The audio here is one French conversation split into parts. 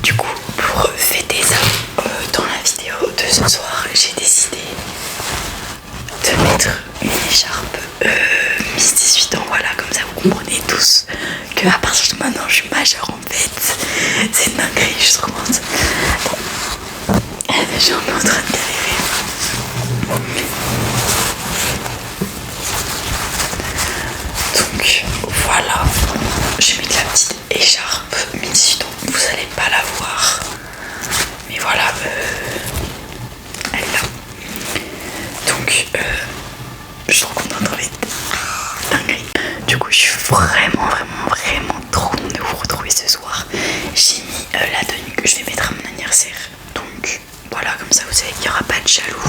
Du coup, pour fêter ça, dans la vidéo de ce soir, j'ai décidé de mettre une écharpe Miss 18 ans, voilà, comme ça vous comprenez tous que à partir de maintenant je suis majeure en fait. C'est une dinguerie, je suis trop contente. Je suis en train de galérer. Donc voilà, je vais mettre la petite écharpe Miss 18 ans, vous allez pas la voir. Mais voilà, elle est là. Donc je suis trop contente en fait. Dinguerie. Du coup je suis vraiment trop contente de vous retrouver ce soir. J'ai mis la tenue que je vais mettre à mon anniversaire. Donc voilà, comme ça vous savez qu'il n'y aura pas de jaloux.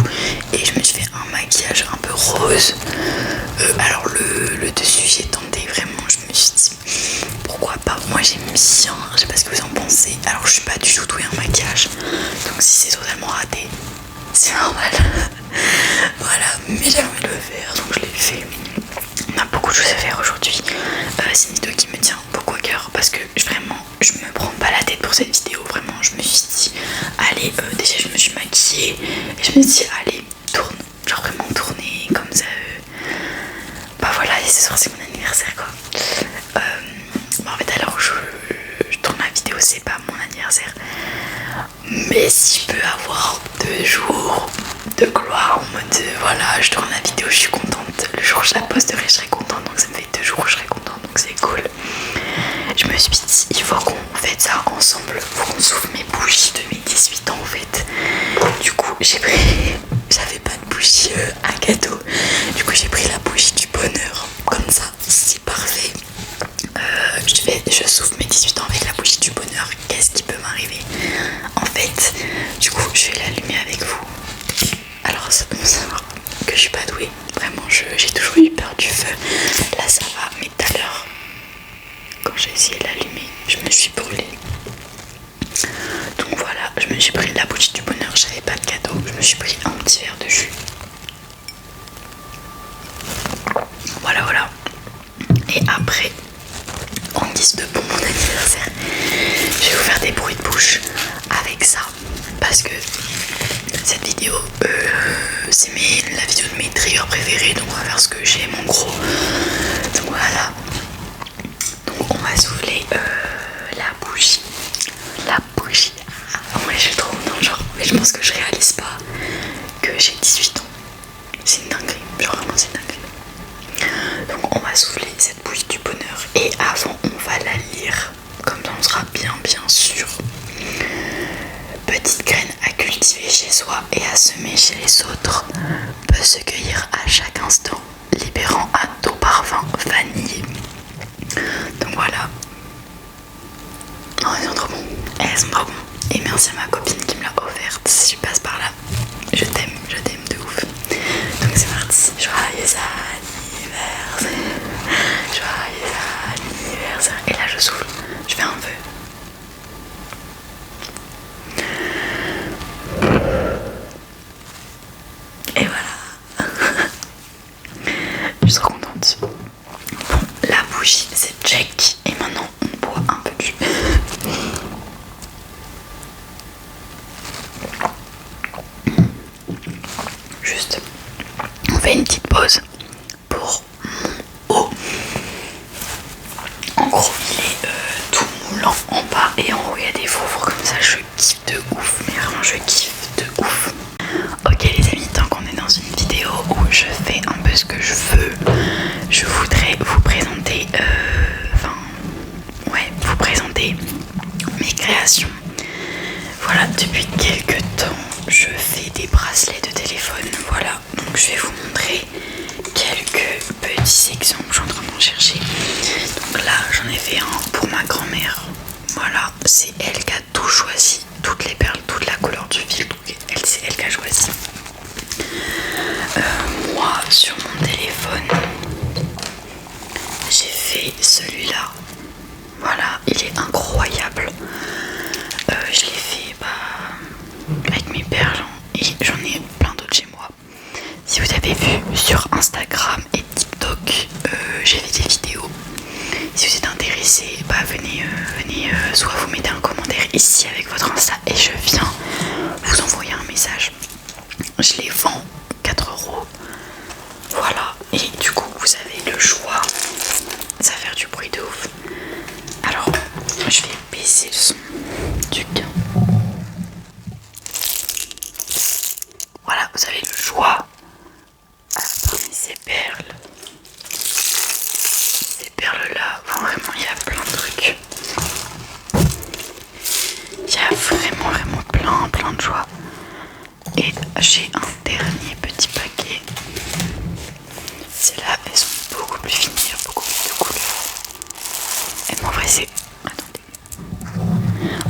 Et je me suis fait un maquillage un peu rose. Alors le dessus j'ai tenté vraiment, je me suis dit pourquoi pas. Moi j'aime bien, je sais pas ce que vous en pensez. Alors je suis pas du tout douée en maquillage, donc si c'est totalement raté, c'est normal. Voilà, mais j'ai envie de le faire, donc je l'ai fait. On a beaucoup de choses à faire aujourd'hui. C'est une vidéo qui me tient beaucoup à cœur parce que vraiment je me prends pas la tête pour cette vidéo. Vraiment je me suis dit allez, déjà je me suis maquillée et je me suis dit allez tourne, genre vraiment tourner comme ça. Bah voilà, et ce soir c'est mon anniversaire quoi. En fait alors je tourne la vidéo, c'est pas mon anniversaire, mais si je peux avoir 2 jours de gloire en mode voilà, je tourne la vidéo, je suis contente. Le jour où je la posterai, je serai contente, donc ça me fait 2 jours où je serai contente, donc c'est cool. Je me suis dit, il faut qu'on fasse ça ensemble, il faut qu'on s'ouvre mes bougies de mes 18 ans en fait. Du coup, j'avais pas de bougie à gâteau, du coup j'ai pris la bougie du bonheur, comme ça, c'est parfait. Je s'ouvre mes 18 ans avec la bougie du bonheur, qu'est-ce qui peut m'arriver? En fait, du coup, je vais l'allumer avec vous. Alors, ça peut savoir que je suis pas douée. Vraiment, j'ai toujours eu peur du feu. Là, ça va. Mais tout à l'heure, quand j'ai essayé de l'allumer, je me suis brûlée. Donc voilà, j'ai pris la bougie du bonheur. J'avais pas de cadeau. Je me suis pris un petit verre de jus. Voilà. Et après, en guise de bon mon anniversaire, je vais vous faire des bruits de bouche avec ça. Parce que cette vidéo, c'est la vidéo de mes triggers préférés, donc on va faire ce que j'aime en gros. Donc voilà. Donc on va souffler la bougie. Moi je suis trop contente, genre, mais je pense que je réalise pas que j'ai 18 ans. C'est une dinguerie, genre vraiment c'est une dinguerie. Donc on va souffler cette bougie du bonheur et avant on va la lire. Comme ça on sera bien sûr. Petite graine à cultiver chez soi et à semer chez les autres peut se cueillir à chaque instant, libérant un doux parfum vanillé. Donc voilà. Oh, elles sont trop bons. Elles sont trop bons. Et merci à ma copine qui me l'a offerte. Si tu passes par là, je t'aime de ouf. Donc c'est parti. Joyeux anniversaire. Joyeux anniversaire. Et là je souffle. Je fais un vœu. Et voilà. Je suis trop contente. Bon, la bougie c'est check. Et maintenant on boit un peu de jus. Juste, on fait une petite pause pour mon haut. En gros il est tout moulant en bas et en haut il y a des fauves comme ça. Je kiffe de ouf, mais vraiment je kiffe de ouf. Ok les amis, tant qu'on est dans une vidéo où je fais un peu ce que je veux, je voudrais vous présenter vous présenter mes créations. Voilà, depuis quelques temps je fais des bracelets de téléphone. Voilà, donc je vais vous montrer quelques petits exemples. Je suis en train d'en chercher. Donc là j'en ai fait un pour ma grand-mère. Voilà, c'est elle qui a tout choisi, toutes les perles, toute la couleur du fil, c'est elle qui a choisi. Moi sur mon téléphone j'ai fait celui-là. Voilà, il est incroyable. Je l'ai fait avec mes perles et j'en ai plein d'autres chez moi. Si vous avez vu sur Instagram et TikTok, j'ai fait des vidéos. Si vous êtes intéressé, venez soit vous mettez un commentaire ici avec votre Insta et je viens vous envoyer un message. Je les vends 4 €. Voilà, et du coup vous avez le choix. Ça va faire du bruit de ouf. Alors je vais baisser le son du gain. Voilà, vous avez le choix parmi ces perles. Ces perles là, vraiment il y a plein de trucs. Il y a vraiment plein de choix. Et j'ai un dernier petit paquet. Celles-là, elles sont beaucoup plus fines, il y a beaucoup plus de couleurs. Et en vrai c'est... Attendez.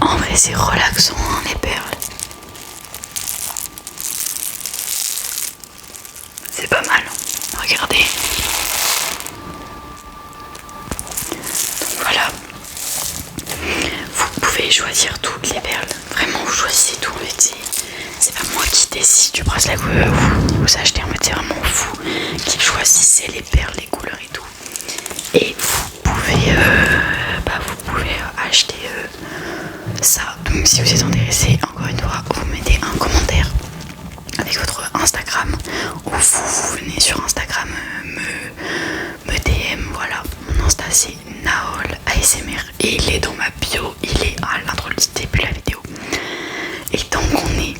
En vrai c'est relaxant hein, les perles. C'est pas mal. Regardez. Donc voilà. Vous pouvez choisir toutes les perles. Vraiment vous choisissez tout en fait. C'est pas moi qui décide du bracelet que vous achetez. En fait c'est vraiment vous qui choisissez les perles, les couleurs et tout. Et vous pouvez acheter ça. Donc si vous êtes intéressé, encore une fois, vous mettez un commentaire avec votre Instagram ou vous venez sur Instagram me DM. Voilà, mon Insta c'est Naol ASMR et il est dans ma bio, il est à l'intro du début de la vidéo. Et tant qu'on est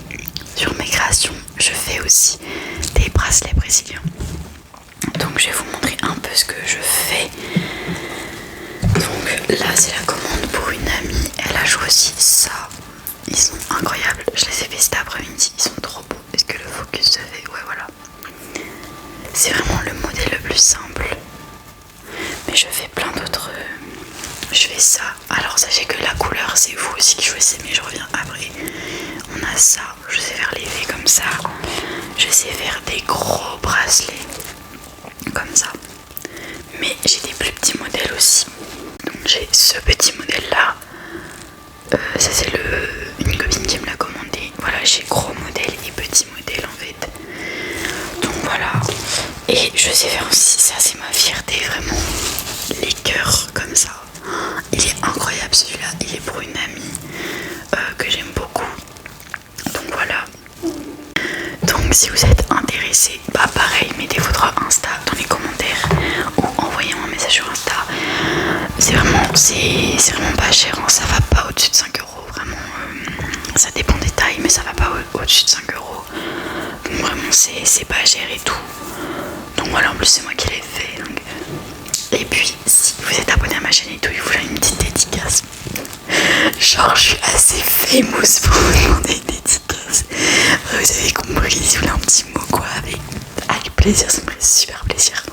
sur mes créations, je fais aussi des bracelets brésiliens. Donc je vais vous montrer un peu ce que je fais. Donc là c'est la commande pour une amie, elle a choisi ça. Ils sont incroyables, je les ai fait cet après-midi, ils sont trop beaux. Est-ce que le focus se fait? Ouais voilà. C'est vraiment le modèle le plus simple. Mais je fais plein d'autres. Je fais ça. Alors sachez que la couleur c'est vous aussi qui choisissez, mais je reviens après. On a ça, je sais faire les V comme ça. Je sais faire des gros bracelets comme ça. Mais j'ai des plus petits modèles aussi. Donc j'ai ce petit modèle là. Ça c'est une copine qui me l'a commandé. Voilà, j'ai gros modèle et petit modèle en fait. Donc voilà. Et je sais faire aussi, ça c'est ma fierté vraiment. Les cœurs comme ça. Il est incroyable celui-là. Il est pour une amie que j'aime beaucoup. Donc voilà. Donc si vous êtes intéressé, bah pareil, mettez votre Insta dans les commentaires ou envoyez-moi un message sur Insta. C'est vraiment pas cher, hein. Ça va pas au-dessus de 5 €. Vraiment, ça dépend des tailles, mais ça va pas au-dessus de 5 €. Donc vraiment c'est pas cher et tout. Donc voilà, en plus c'est moi qui l'ai fait. Donc... Et puis si vous êtes abonné à ma chaîne et tout, il vous faut une petite dédicace. Genre je suis assez famous pour vous demander une dédicace. Vous avez compris, si vous voulez un petit mot quoi, avec plaisir, ça me ferait super plaisir.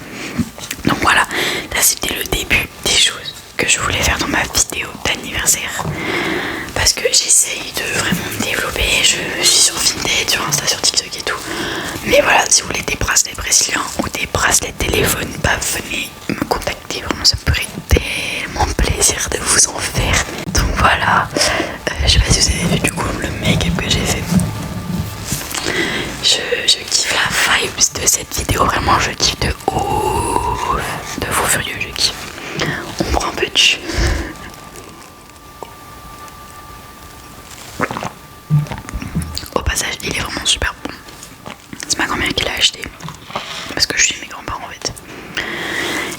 Donc voilà, là c'était le début des choses que je voulais faire dans ma vidéo d'anniversaire. Parce que j'essaye de vraiment me développer. Je suis sur Vinted, sur Insta, sur TikTok et tout. Mais voilà, si vous voulez des bracelets brésiliens ou des bracelets téléphone, bah venez me contacter. Vraiment, ça me ferait tellement plaisir de vous en faire. Donc voilà, je sais pas si vous avez vu du coup le make-up que j'ai fait. Je kiffe la vibe de cette vidéo. Vraiment, je kiffe de ouf. De fou furieux, je kiffe. On prend un peu de jus. Au passage, il est vraiment super bon. C'est ma grand-mère qui l'a acheté parce que je suis chez mes grands-parents en fait.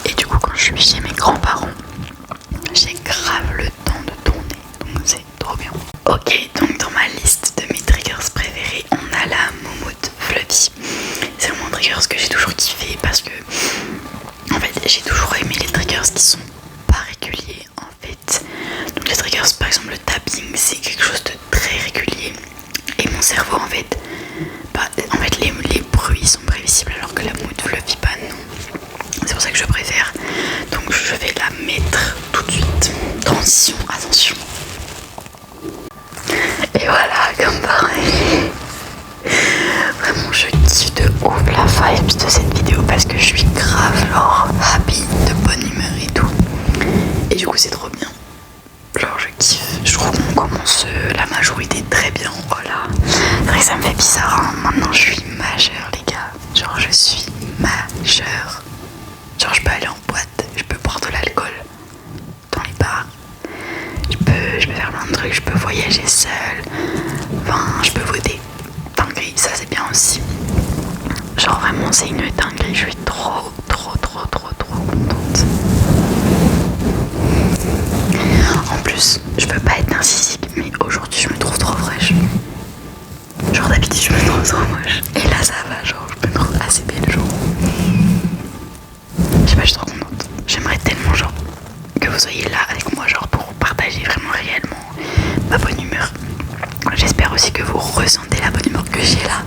Et du coup, quand je suis chez mes grands-parents, j'ai grave le temps de tourner, donc c'est trop bien. Ok, donc dans ma liste de mes triggers préférés, on a la moumoute fluffy. C'est vraiment un triggers que j'ai toujours kiffé parce que en fait j'ai toujours aimé les triggers qui sont pas réguliers en fait. Donc les triggers, par exemple le tapping, c'est quelque chose de très régulier. Et mon cerveau en fait, les bruits sont prévisibles alors que la moumoute fluffy pas non. C'est pour ça que je préfère. Donc je vais la mettre tout de suite. Transition, attention. Et voilà, comme pareil. Vraiment je kiffe de ouf la vibe de cette vidéo parce que je suis grave genre happy, de bonne humeur et tout. Et du coup c'est trop bien. Genre je kiffe. Je trouve qu'on commence la majorité très bien. Voilà. C'est vrai que ça me fait bizarre hein. Maintenant je suis majeure les gars. Genre je suis majeure. Genre je peux aller en boîte, je peux boire de l'alcool dans les bars, je je peux faire plein de trucs, je peux voyager seule, enfin je peux voter. Dinguerie, ça c'est bien aussi. Genre vraiment c'est une dinguerie, je suis trop contente. En plus, je peux pas être narcissique, mais aujourd'hui je me trouve trop fraîche. Genre d'habitude je me trouve trop moche. Et là ça va, genre je me trouve assez belle, genre. Je sais pas, je suis trop contente. J'aimerais tellement genre que vous soyez là avec moi, genre pour partager vraiment réellement ma bonne humeur. J'espère aussi que vous ressentez la bonne humeur que j'ai là,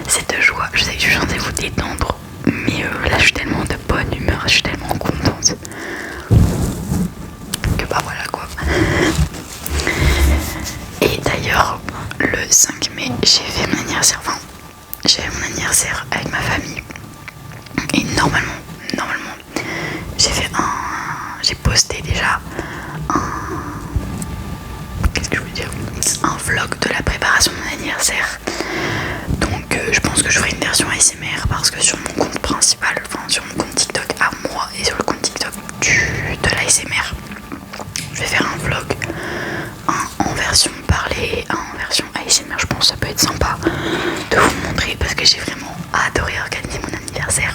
cette joie. Je sais que je suis censée vous détendre, mais là je suis tellement de bonne humeur, je suis tellement contente que bah voilà quoi. Et d'ailleurs le 5 mai j'ai fait mon anniversaire, enfin j'ai fait mon anniversaire avec ma famille. Et normalement j'ai posté déjà qu'est-ce que je veux dire, un vlog de la préparation de mon anniversaire. Donc je pense que je ferai une version ASMR parce que sur mon compte principal, enfin sur mon compte TikTok à moi et sur le compte TikTok de l'ASMR, je vais faire un vlog, un en version parlée, un en version ASMR. Je pense que ça peut être sympa de vous montrer parce que j'ai vraiment adoré organiser mon anniversaire.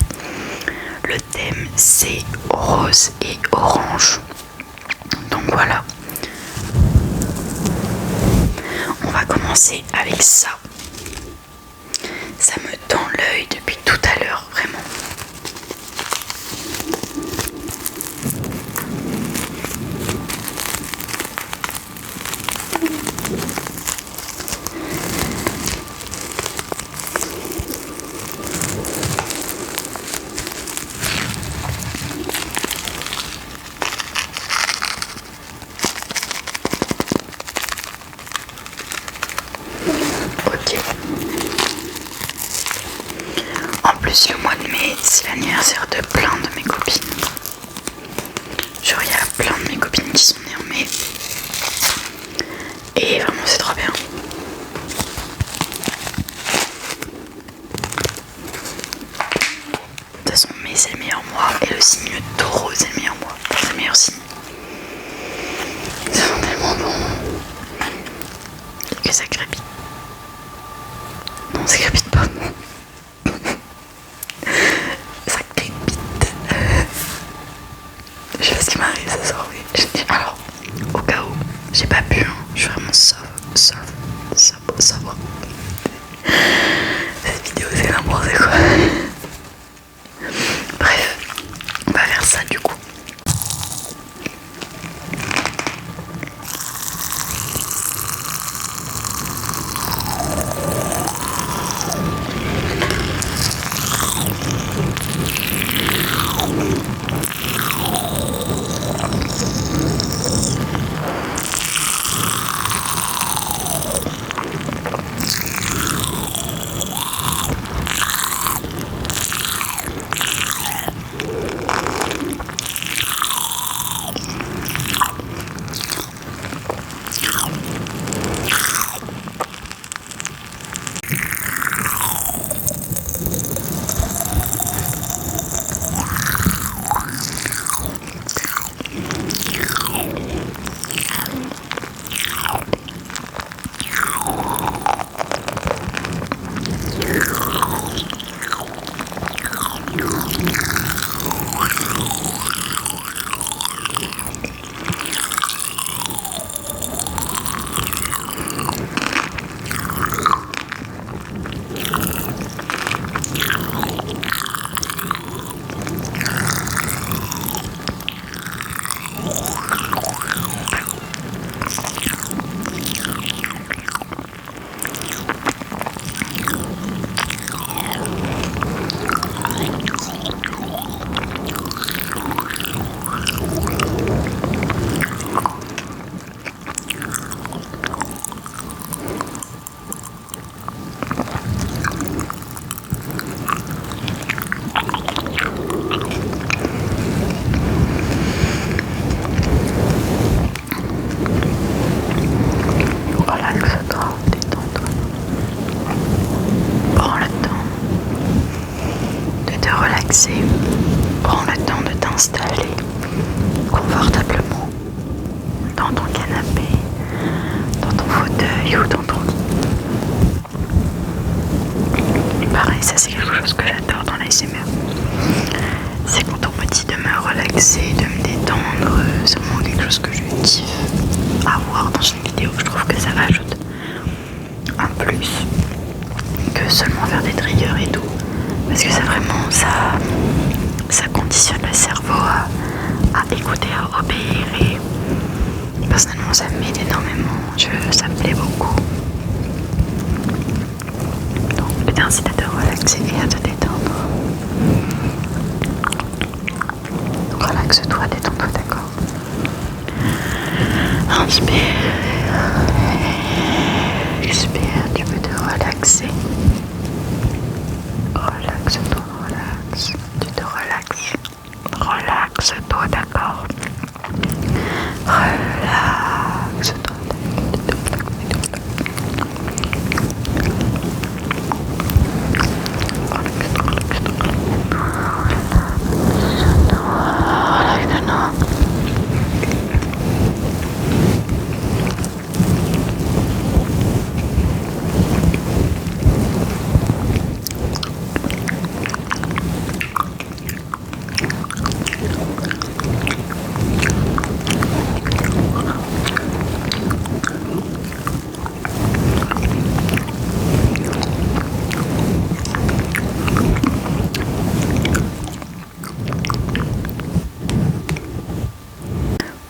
Le thème c'est rose et orange, donc voilà. On va commencer avec ça. Ça me tend l'œil depuis tout à l'heure, vraiment. Ok. En plus, le mois de mai, c'est l'anniversaire de plein de mes copines. Genre, il y a plein de mes copines qui sont nées en mai. Et vraiment, c'est trop bien. De toute façon, mai, c'est le meilleur mois. Et le signe taureau, c'est le meilleur mois. C'est le meilleur signe. Ils sont tellement bons. Et que ça crépite. Non, ça crépite pas. Ça crépite. Je sais pas ce qui m'arrive ce soir. Alors, au cas où, j'ai pas bu, hein. Je suis vraiment sobre. Cette vidéo, c'est n'importe quoi. Bref, on va faire ça du coup. et ça c'est quelque chose que j'adore dans l'ASMR. C'est quand on me dit de me relaxer, de me détendre, c'est vraiment quelque chose que je kiffe avoir dans une vidéo. Je trouve que ça ajoute un plus que seulement faire des triggers et tout, parce que ça vraiment ça conditionne le cerveau à écouter, à obéir, et personnellement ça m'aide énormément, ça me plaît beaucoup. Donc le bien c'est de te relaxer et à te détendre. Donc relaxe-toi, détends-toi, d'accord? Inspire, expire, tu peux te relaxer. Relaxe-toi, relaxe, tu te relaxes. Relaxe-toi, d'accord? Relaxe-toi.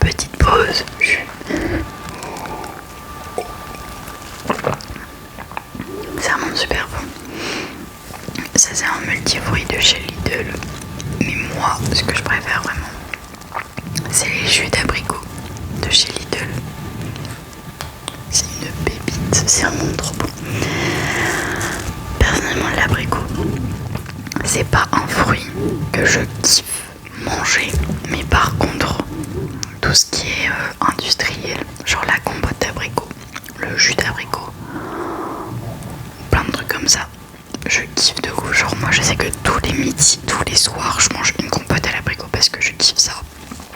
Petite pause. C'est vraiment super bon. Ça c'est un multifruit de chez Lidl. Mais moi, ce que je préfère vraiment, c'est les jus d'abricot de chez Lidl. C'est une pépite, c'est vraiment trop bon. Personnellement, l'abricot, c'est pas un fruit que je kiffe manger, mais par contre, tout ce qui est industriel, genre la compote d'abricot, le jus d'abricot, plein de trucs comme ça, je kiffe de ouf. Genre moi je sais que tous les midis, tous les soirs, je mange une compote à l'abricot parce que je kiffe ça.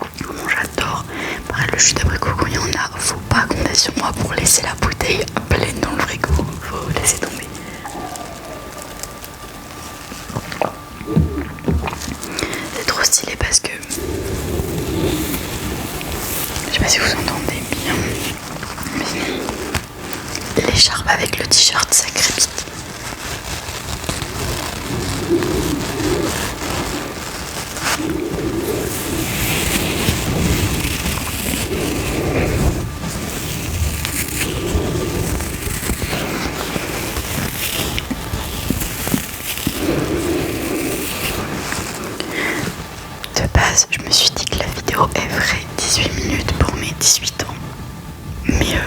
Bon, j'adore. Pareil, le jus d'abricot, quand il y en a, faut pas compter sur moi pour laisser la bouteille pleine dans le frigo, faut laisser tomber. C'est trop stylé parce que je sais pas si vous entendez bien, mais sinon l'écharpe avec le t-shirt ça crépite. De base, je me suis dit que la vidéo elle ferait 18 minutes pour mes 18 ans. Mais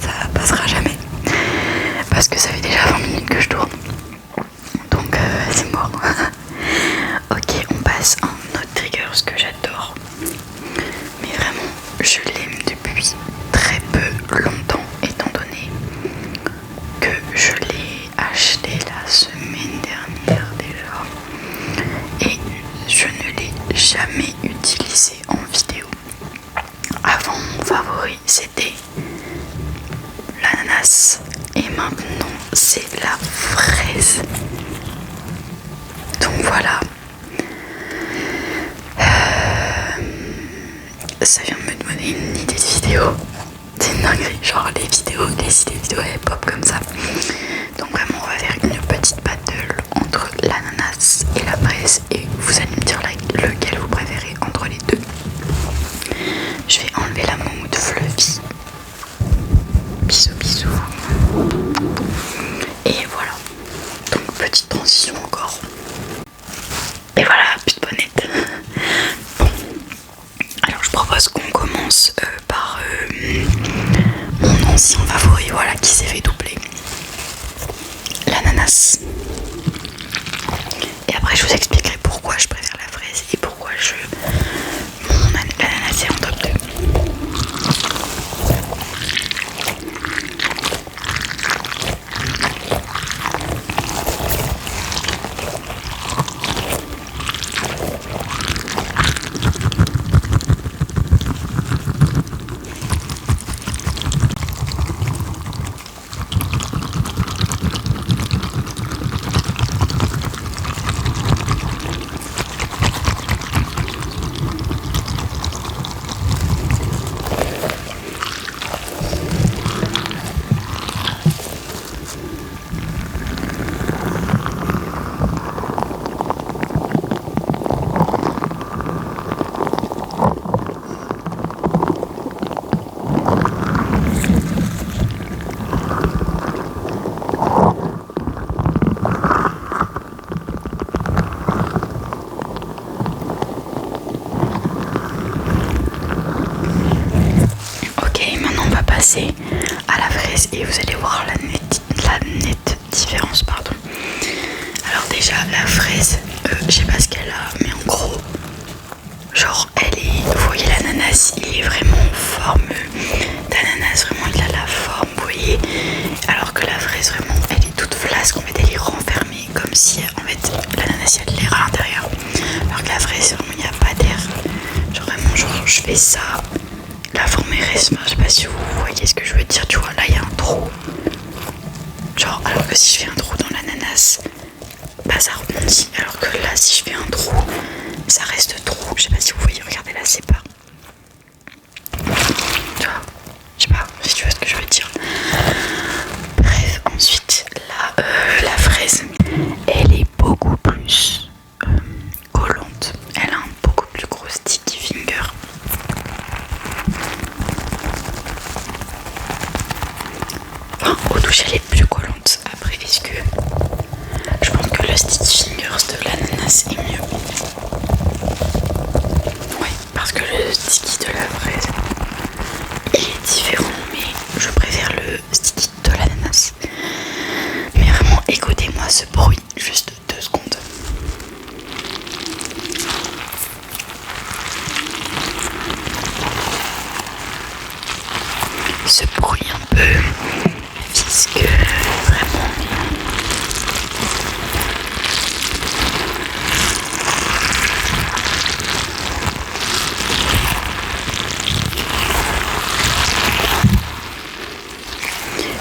ça passera jamais. Parce que ça fait déjà 20 minutes que je tourne. Donc c'est mort. Ok, on passe à un autre trigger, ce que j'adore. Mais vraiment, je l'aime depuis très peu longtemps, étant donné que je l'ai acheté la semaine dernière déjà. Et je ne l'ai jamais utilisé en vidéo. Avant, mon favori c'était l'ananas et maintenant c'est la fraise. Donc voilà. Ça vient de me donner une idée de vidéo. C'est une dinguerie, genre les idées vidéo elles pop comme ça. Donc vraiment on va faire une petite battle entre l'ananas et la fraise et vous allez me dire lequel vous préférez entre les deux. Je vais enlever la moumoute fluffy. Bisous bisous. Et voilà. Donc petite transition encore. Et voilà, plus de bonnette. Bon. Alors je propose qu'on commence par mon ancien favori, voilà, qui s'est fait doubler. L'ananas. Et après je vous expliquerai pourquoi je préfère la fraise et pourquoi l'ananas est en top 2. passer à la fraise et vous allez voir la nette différence, pardon. Alors déjà la fraise, je sais pas ce qu'elle a, mais en gros, genre elle est, vous voyez l'ananas, il est vraiment en forme d'ananas, vraiment il a la forme, vous voyez. Alors que la fraise vraiment, elle est toute flasque, en fait elle est renfermée comme si en fait l'ananas il y a de l'air à l'intérieur. Alors que la fraise vraiment il n'y a pas d'air. Genre vraiment genre je fais ça, la forme est reste, je sais pas si vous voyez ce que je veux dire, tu vois là il y a un trou. Genre alors que si je fais un trou dans l'ananas, bah ça rebondit, alors que là si je fais un trou ça reste trou. Je sais pas si vous voyez, regardez là c'est pas, tu vois, je sais pas si tu vois ce que je veux dire. Bref, ensuite la fraise elle est beaucoup plus collante, elle a un beaucoup plus gros sticky finger. Enfin au toucher elle est plus collante. Après est-ce que je pense que le sticky fingers de l'ananas est mieux. Ouais, parce que le sticky de la fraise est différent, mais je préfère le sticky de l'ananas. Mais vraiment, écoutez-moi ce bruit, juste 2 secondes. Ce bruit un peu visqueux, vraiment.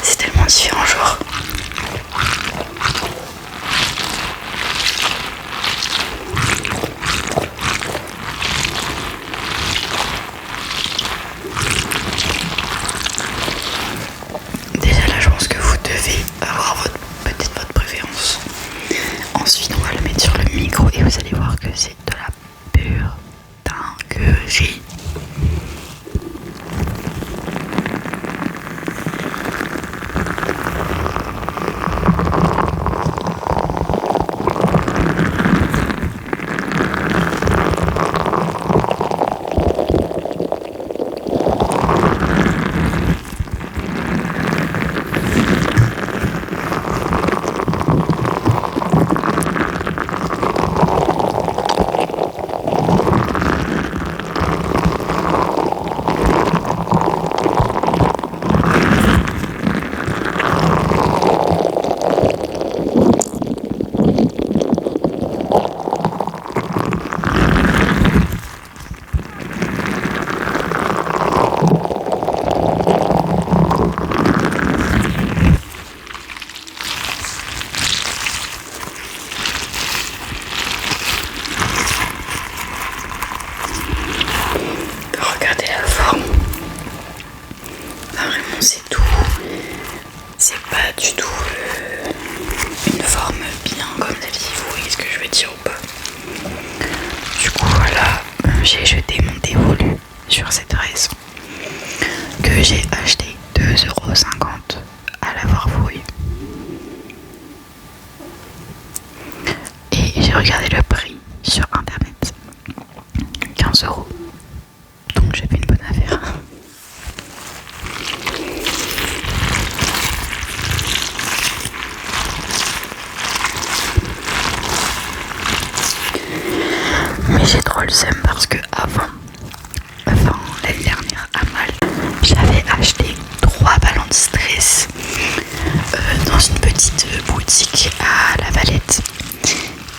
C'est tellement différent, genre. Déjà là, je pense que vous devez avoir peut-être votre préférence. Ensuite, on va le mettre sur le micro et vous allez voir que c'est de la pure dinguerie. Regardez la forme. Enfin, vraiment c'est tout. C'est pas du tout une forme bien comme celle-ci. Vous voyez ce que je veux dire ou pas? Du coup voilà, j'ai jeté mon dévolu sur cette fraise que j'ai acheté 2,50 € à la Warfouille. Et j'ai regardé le prix sur internet, 15 €. Donc j'ai fait une bonne affaire. Mais j'ai trop le seum parce que avant, enfin l'année dernière à Malte, j'avais acheté 3 ballons de stress dans une petite boutique à La Valette.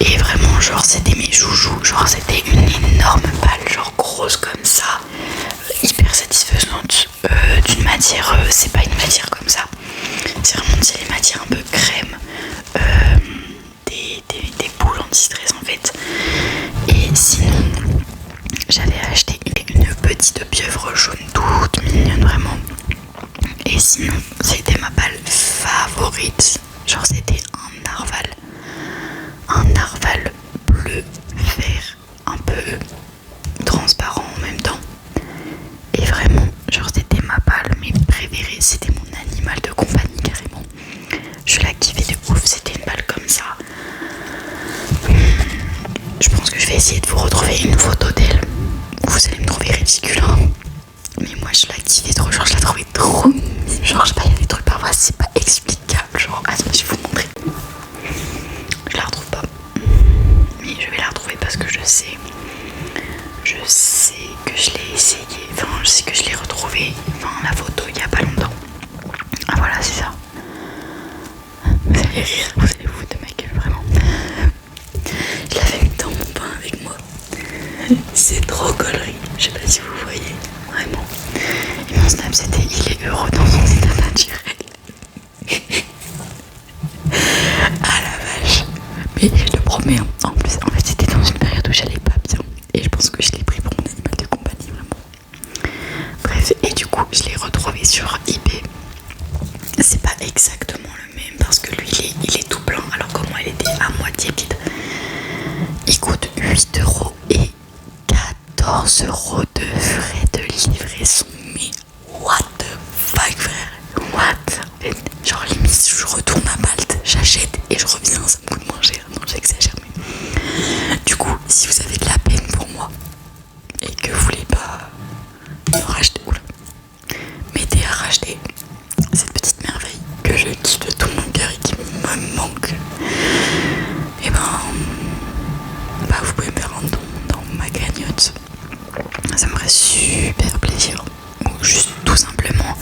Et vraiment genre c'était mes joujoux, genre c'était une énorme balle, genre grosse comme ça, hyper satisfaisante, d'une matière, c'est pas une matière comme ça, c'est vraiment les matières un peu crème, des boules anti-stress en fait. Et sinon j'avais acheté une petite pieuvre jaune toute mignonne vraiment. Et sinon c'était ma balle favorite, genre c'était un narval bleu vert un peu transparent en même temps. Et vraiment genre c'était ma balle mais préférée, c'était mon animal de compagnie carrément. Je la kiffais de ouf, c'était une balle comme ça. Je pense que je vais essayer de vous retrouver une photo d'elle. Vous allez me trouver ridicule hein. Mais moi je la kiffais trop, genre je la trouvais trop C'est trop gaulerie. Je sais pas si vous voyez, vraiment. Et mon snap c'était il est heureux dans son état naturel. Ah la vache. Mais je le promets, hein. En plus, en fait c'était dans une période où j'allais pas bien. Et je pense que je l'ai pris pour mon animal de compagnie, vraiment. Bref, et du coup je l'ai retrouvé sur eBay. C'est pas exactement le même parce que lui il est tout blanc alors que moi il était à moitié vide. Il coûte 8€ et 14€ de frais de livraison. Mais what the fuck frère, what? Genre limite je retourne à Malte, j'achète et je reviens, ça me coûte moins cher. Non j'exagère mais du coup si vous avez de la peine pour moi et que vous voulez pas racheter, m'aider à racheter cette petite merveille que je kiffe de tout mon cœur et qui me manque, et bah vous pouvez me faire un don dans ma cagnotte, ça me ferait super plaisir. Ou juste tout simplement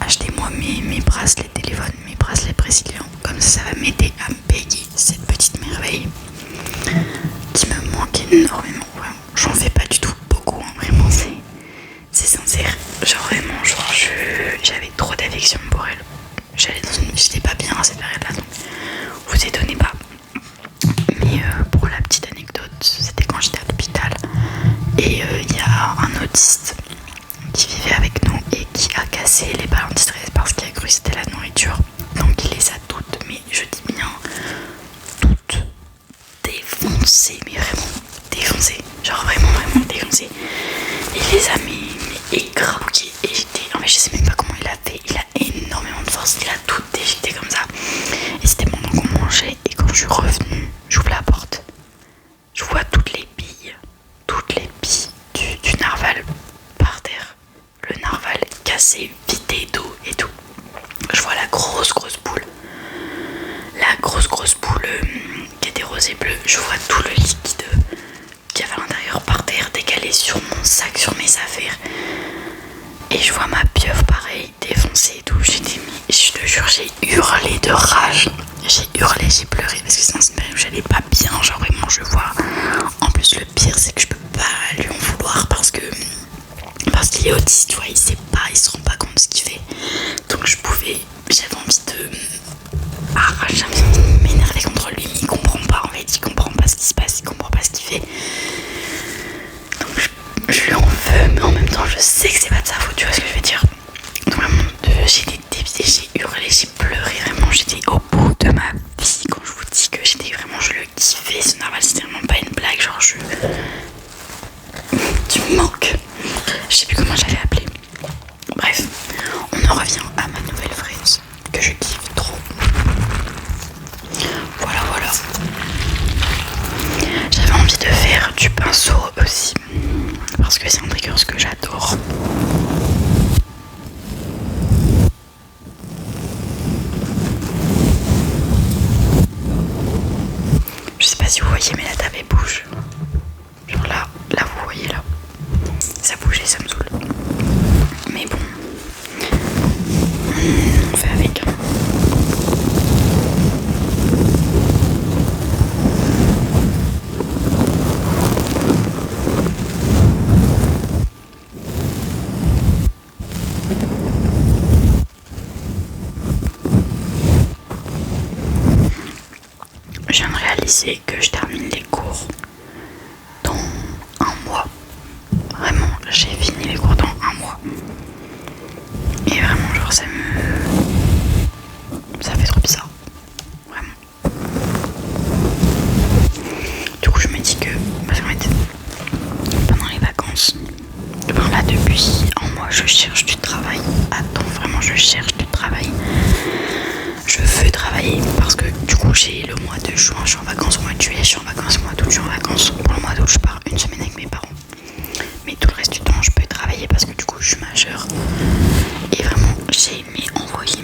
achetez-moi mes bracelets téléphone, mes bracelets brésiliens, comme ça va m'aider à me payer cette petite merveille qui me manque énormément. Vraiment, j'en fais pas du tout beaucoup, hein, vraiment c'est sincère, genre vraiment, genre j'avais trop d'affection pour elle. J'étais pas bien à cette période-là, donc vous étonnez pas. Mais pour la petite anecdote, c'était quand j'étais à l'hôpital et il y a un autiste qui vivait avec nous et qui a cassé les ballons de stress parce qu'il a cru que c'était la nourriture. Donc il les a toutes, mais je dis bien toutes défoncées, mais vraiment défoncées, genre vraiment défoncées. Il les a mis écrabouillées et en fait je sais même pas comment il a fait, il a énormément de force, il a tout déchiqueté comme ça. Et c'était pendant qu'on mangeait et quand je suis revenue, j'ouvre la porte, je vois toutes les billes du narval par terre, le narval cassé, vidé d'eau et tout. Je vois la grosse boule, qui était rose et bleue. Je vois tout le liquide qu'il y avait à l'intérieur par terre, décalé sur mon sac, sur mes affaires. Et je vois ma pieuvre pareil, défoncée et tout. J'ai dit, mais je te jure, j'ai hurlé de rage. J'ai hurlé, j'ai pleuré parce que c'est dans une période où j'allais pas bien. Genre vraiment, je vois. En plus, le pire, c'est que je peux pas lui en vouloir parce qu'il est autiste, tu vois. Il sait pas, il se rend pas compte de ce qu'il fait. Donc j'avais envie de m'énerver contre lui, mais il comprend pas en fait. Il comprend pas ce qui se passe, il comprend pas ce qu'il fait. Donc je lui en veux, mais en même temps je sais que c'est pas de sa faute, tu vois ce que je veux dire. Donc vraiment j'ai été dépitée, j'ai hurlé, j'ai pleuré, vraiment j'étais au bout de ma vie. Quand je vous dis que je le kiffais, ce narval, c'était vraiment pas une blague, genre tu me manques. Je sais plus comment j'allais appeler. Bref, on en revient à ma nouvelle fraise que je kiffe trop. Voilà. J'avais envie de faire du pinceau aussi parce que c'est un trigger que j'adore. Je sais pas si vous voyez, mais la table elle bouge. Genre là vous voyez là. Ça bouge et ça me saoule. Mais bon, on fait avec. Je viens de réaliser que je termine les cours dans un mois. Vraiment, j'ai fini les cours dans un mois. Et vraiment, genre, ça fait trop bizarre. Vraiment. Du coup, je me dis que, parce qu'en fait, pendant les vacances, enfin là, depuis un mois, je cherche du travail. Attends, vraiment, je cherche du travail. Je veux travailler parce que du coup j'ai le mois de juin, je suis en vacances, au mois de juillet je suis en vacances, au mois d'août je suis en vacances. Pour le mois d'août je pars une semaine avec mes parents. Mais tout le reste du temps je peux travailler parce que du coup je suis majeure. Et vraiment j'ai envoyé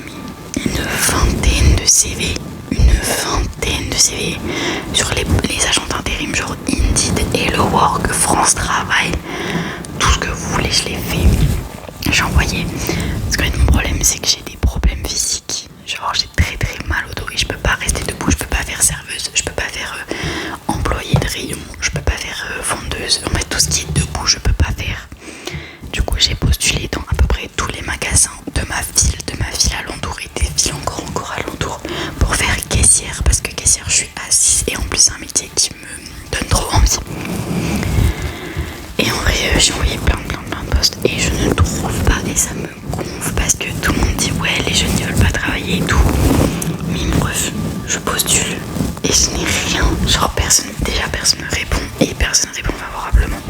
une vingtaine de CV. Sur les agents d'intérim, genre Indeed, Hello Work, France Travail, tout ce que vous voulez je l'ai fait. J'ai envoyé. Parce que mon problème c'est que j'ai des problèmes physiques. Genre j'ai très mal au dos et je peux pas rester debout, je peux pas faire serveuse, je peux pas faire employé de rayon, je peux pas faire et tout. Mais bref, je postule et je n'ai rien. Genre personne ne répond et personne ne répond favorablement.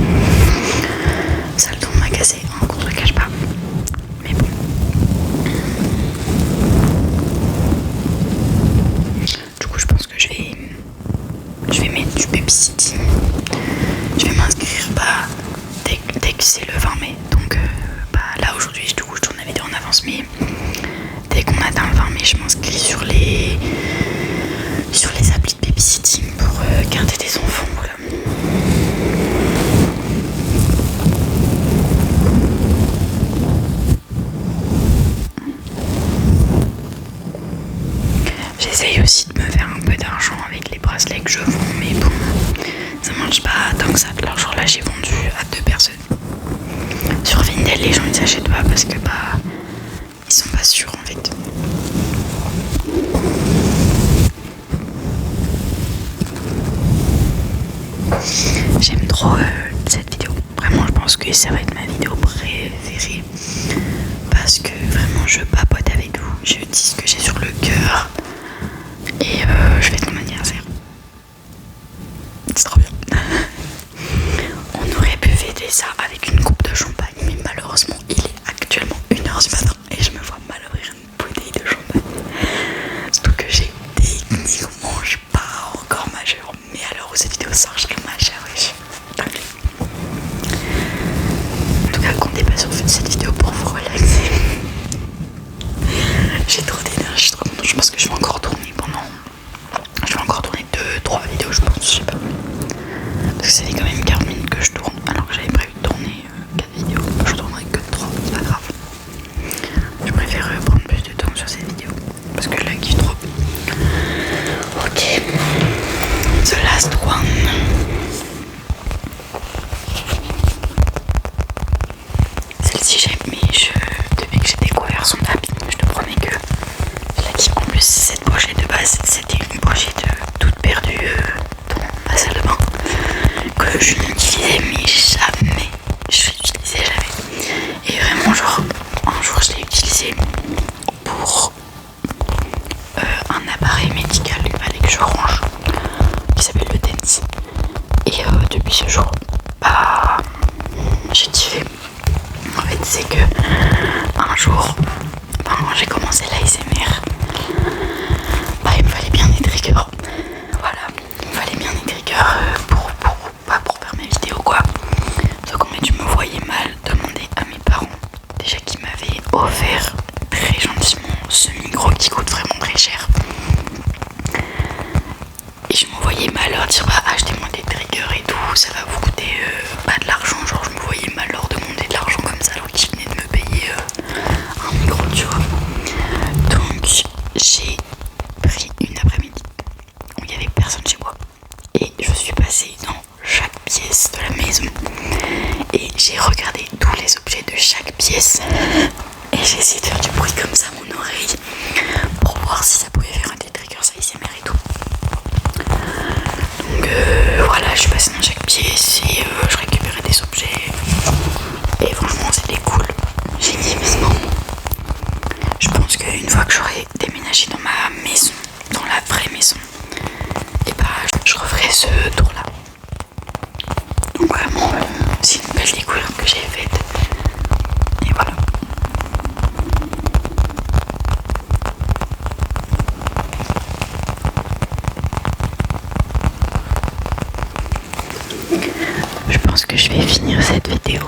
Ça le temps de m'agacer, hein, qu'on ne le cache pas. Mais bon. Du coup je pense que je vais mettre du babysitting. Je vais m'inscrire dès que c'est le 20 mai. Donc là aujourd'hui du coup je tourne la vidéo en avance, mais dès qu'on atteint le 20 mai je m'inscris sur les applis de babysitting pour garder des enfants. Voilà. J'essaye aussi de me faire un peu d'argent avec les bracelets que je vends, mais bon, ça marche pas tant que ça. Alors genre là j'ai vendu à 2 personnes. Sur Vinted les gens ils s'achètent pas parce que ils sont pas sûrs en fait. J'aime trop cette vidéo. Vraiment je pense que ça va être ma vidéo préférée. Parce que vraiment je papote avec vous. Je dis ce que j'ai sur le cœur. Et je fête mon anniversaire. C'est trop bien. On aurait pu fêter ça avec une coupe de champagne, mais malheureusement il est actuellement 1h du matin et je me vois mal ouvrir une bouteille de champagne. Surtout que j'ai techniquement je suis pas encore majeure, mais à l'heure où cette vidéo sort je serai majeure. En tout cas comptez pas sur cette vidéo pour vous relaxer. J'ai trop d'énergie, je suis trop contente. Je pense que je vais encore tourner 2-3 vidéos je pense, je sais pas. Parce que ça fait quand même 40 minutes que je tourne, alors que j'avais prévu de tourner 4 vidéos. Je tournerai que 3, c'est pas grave. Je préfère prendre plus de temps sur cette vidéo parce que je la kiffe trop. Ok, the last one. Celle-ci j'aime, mais depuis que j'ai découvert son tapis, je te promets que je la kiffe. En plus cette pochette de base c'était une pochette toute perdue dans ma salle de bain que je n'utilisais mais jamais. Je l'utilisais jamais. Et vraiment genre un jour je l'ai utilisé pour un appareil médical qu'il fallait que je range qui s'appelle le Dance. Et depuis ce jour j'ai kiffé. En fait c'est que un jour j'ai commencé l'ASMR, il me fallait bien des triggers. Voilà, il me fallait bien des triggers pour faire mes vidéos quoi. Donc en fait je me voyais mal demander à mes parents, déjà qui m'avaient offert très gentiment ce micro qui coûte vraiment très cher. Et je me voyais mal leur dire achetez-moi des triggers et tout, ça va vous coûter pas de l'argent. Genre je me voyais mal leur demander de l'argent comme ça alors qu'ils venaient de me payer un micro tu vois. Donc j'ai pris une après-midi où il n'y avait personne chez moi et je suis passée dans chaque pièce de la maison et j'ai regardé tous les objets de chaque pièce et j'ai essayé de faire du bruit comme ça à mon oreille pour voir si ça pouvait faire des triggers ASMR et tout. Donc voilà, je suis passée dans chaque pièce et je récupérais des objets et franchement c'était cool. J'ai kiffé ce moment. Je pense qu'une fois que j'aurai déménagé dans ma maison, dans la vraie maison, et je referai ce tour là. Donc vraiment c'est une belle découverte que j'ai faite. Et voilà. Je pense que je vais finir cette vidéo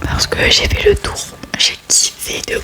parce que j'ai fait le tour. J'ai kiffé de